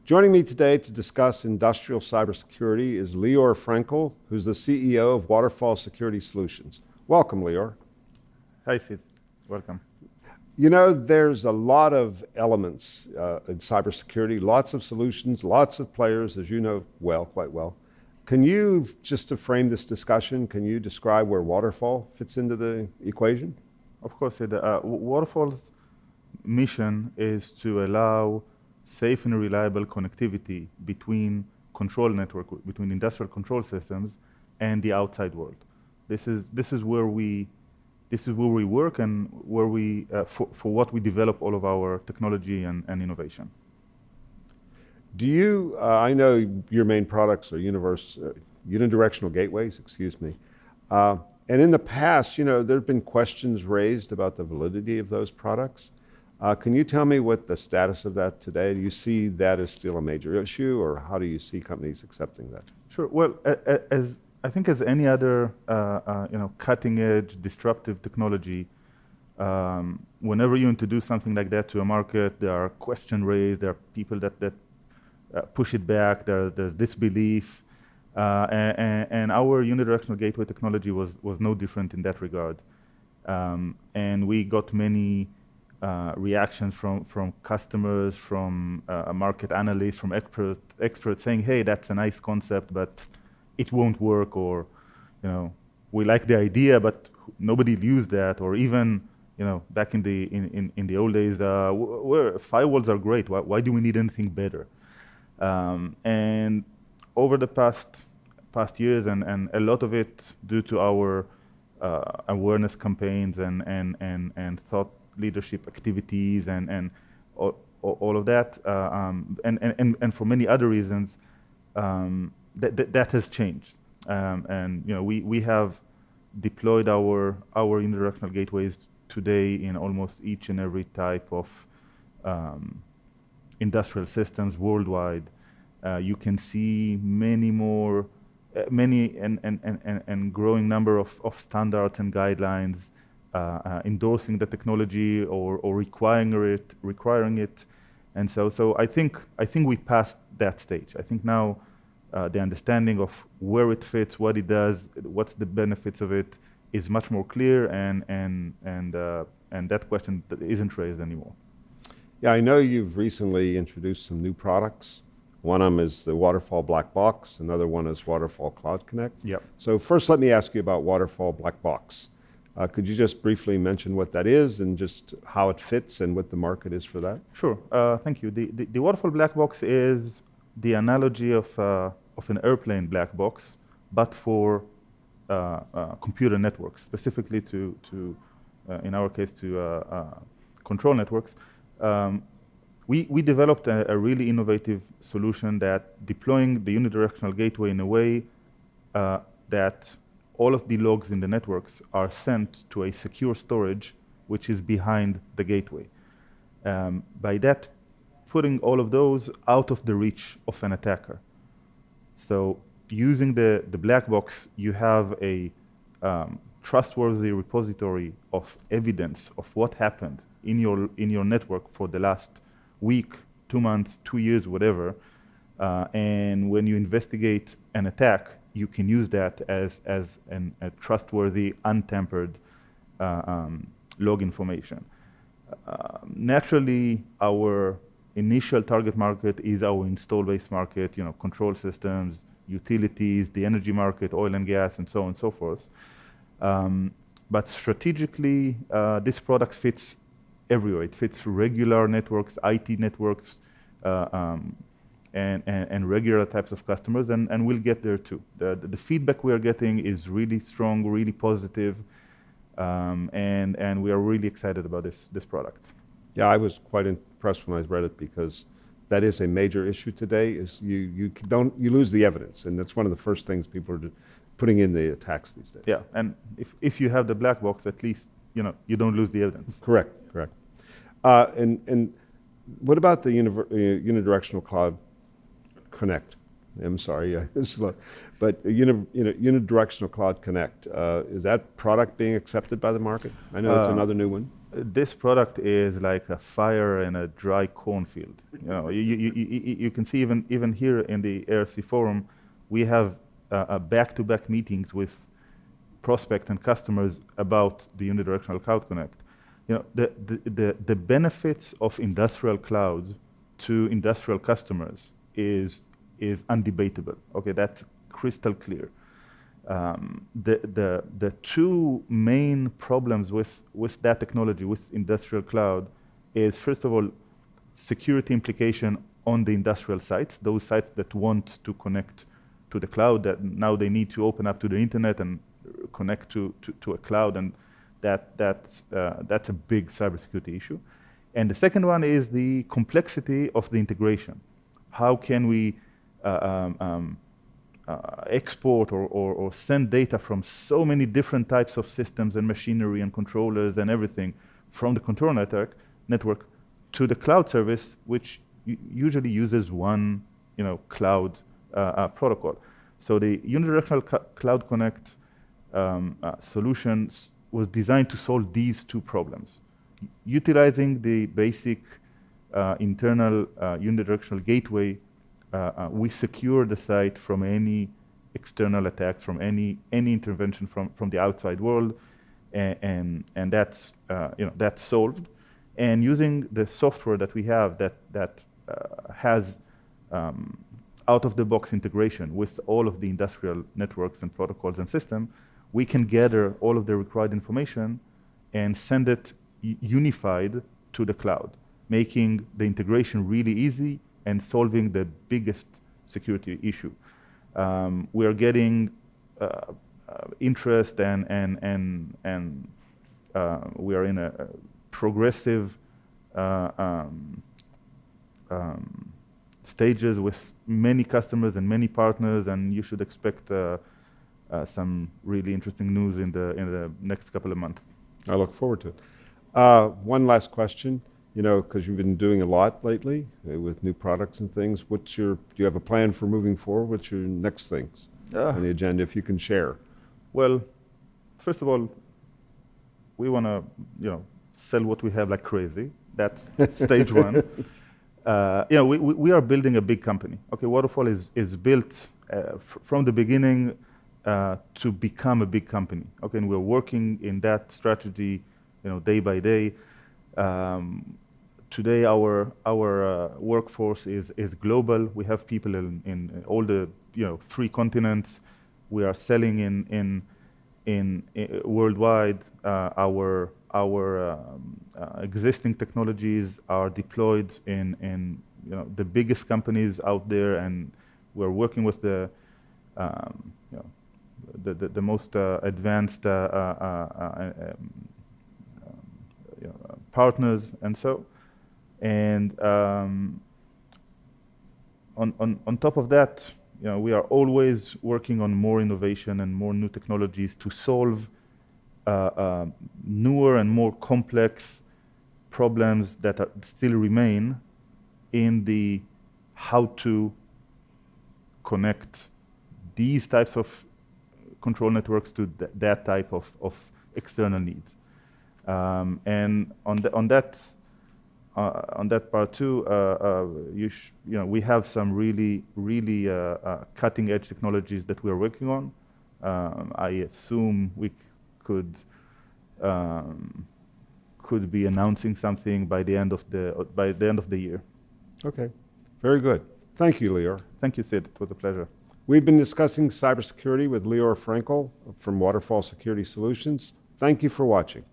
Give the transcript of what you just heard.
Joining me today to discuss industrial cybersecurity is Lior Frenkel, who's the CEO of Waterfall Security Solutions. Welcome, Lior. Hi, Sid. Welcome. You know, there's a lot of elements in cybersecurity, lots of solutions, lots of players, as you know well, quite well. Can you, just to frame this discussion, can you describe where Waterfall fits into the equation? Of course, Sid. Waterfall's mission is to allow safe and reliable connectivity between between industrial control systems and the outside world. This is where we work and where we for what we develop all of our technology and innovation. Do you, I know your main products are unidirectional gateways, excuse me. And in the past, you know, there have been questions raised about the validity of those products. Can you tell me what the status of that today? Do you see that as still a major issue, or how do you see companies accepting that? Sure. Well, I think as any other cutting-edge disruptive technology, whenever you introduce something like that to a market, there are questions raised. There are people that push it back. There's disbelief, and our unidirectional gateway technology was no different in that regard. And we got many reactions from customers, from market analysts, from experts saying, "Hey, that's a nice concept, but it won't work," or, you know, "We like the idea, but nobody used that," or even, you know, back in the old days, firewalls are great. Why do we need anything better? And over the past years, and a lot of it due to our awareness campaigns and thought leadership activities and all of that, and for many other reasons, that has changed. And you know, we have deployed our unidirectional gateways today in almost each and every type of industrial systems worldwide. You can see many and growing number of standards and guidelines endorsing the technology or requiring it, and so I think we passed that stage. I think now the understanding of where it fits, what it does, what's the benefits of it, is much more clear, and that question isn't raised anymore. Yeah, I know you've recently introduced some new products. One of them is the Waterfall Black Box. Another one is Waterfall Cloud Connect. Yep. So first, let me ask you about Waterfall Black Box. Could you just briefly mention what that is and just how it fits and what the market is for that? Sure. Thank you. The Waterfall Black Box is the analogy of an airplane black box, but for computer networks, specifically to in our case, to control networks. We developed a really innovative solution that deploying the unidirectional gateway in a way that all of the logs in the networks are sent to a secure storage, which is behind the gateway. By that, putting all of those out of the reach of an attacker. So using the black box, you have a trustworthy repository of evidence of what happened in your network for the last week, 2 months, 2 years, whatever. And when you investigate an attack, you can use that as a trustworthy, untampered log information. Naturally, our initial target market is our install base market, you know, control systems, utilities, the energy market, oil and gas, and so on and so forth. But strategically, this product fits everywhere. It fits regular networks, IT networks, and regular types of customers, and we'll get there too. The feedback we are getting is really strong, really positive, and we are really excited about this product. Yeah, I was quite impressed when I read it, because that is a major issue today. Is you lose the evidence, and that's one of the first things people are putting in the attacks these days. Yeah, and if you have the black box, at least you don't lose the evidence. Correct. And what about the unidirectional cloud connect? I'm sorry, it's slow. But unidirectional cloud connect, is that product being accepted by the market? I know it's another new one. This product is like a fire in a dry cornfield. You can see even here in the ARC forum, we have back-to-back meetings with prospects and customers about the Unidirectional Cloud Connect. The benefits of industrial clouds to industrial customers is undebatable. Okay, that's crystal clear. The two main problems with that technology, with industrial cloud, is first of all, security implication on the industrial sites, those sites that want to connect to the cloud, that now they need to open up to the internet and connect to a cloud, and that's a big cybersecurity issue. And the second one is the complexity of the integration. How can we export or send data from so many different types of systems and machinery and controllers and everything from the control network to the cloud service, which usually uses one cloud protocol. So the Unidirectional Cloud Connect solution was designed to solve these two problems. Utilizing the basic internal unidirectional gateway, we secure the site from any external attack, from any intervention from the outside world, and that's that's solved. And using the software that we have that has out-of-the-box integration with all of the industrial networks and protocols and systems, we can gather all of the required information and send it unified to the cloud, making the integration really easy and solving the biggest security issue. We are getting interest and we are in a progressive stages with many customers and many partners, and you should expect some really interesting news in the next couple of months. I look forward to it. One last question, because you've been doing a lot lately with new products and things. Do you have a plan for moving forward? What's your next things on the agenda, if you can share? Well, first of all, we want to, sell what we have like crazy. That's stage one. We are building a big company. Okay, Waterfall is built from the beginning to become a big company. Okay, and we're working in that strategy, day by day. Today, our workforce is global. We have people in all the 3 continents. We are selling in worldwide. Our existing technologies are deployed in the biggest companies out there, and we're working with the most advanced partners, and so. And on top of that, we are always working on more innovation and more new technologies to solve newer and more complex problems that still remain in the how to connect these types of control networks to that type of external needs. And on that part too, we have some really cutting edge technologies that we are working on. I assume we could be announcing something by the end of the year. Okay, very good. Thank you, Lior. Thank you, Sid. It was a pleasure. We've been discussing cybersecurity with Lior Frenkel from Waterfall Security Solutions. Thank you for watching.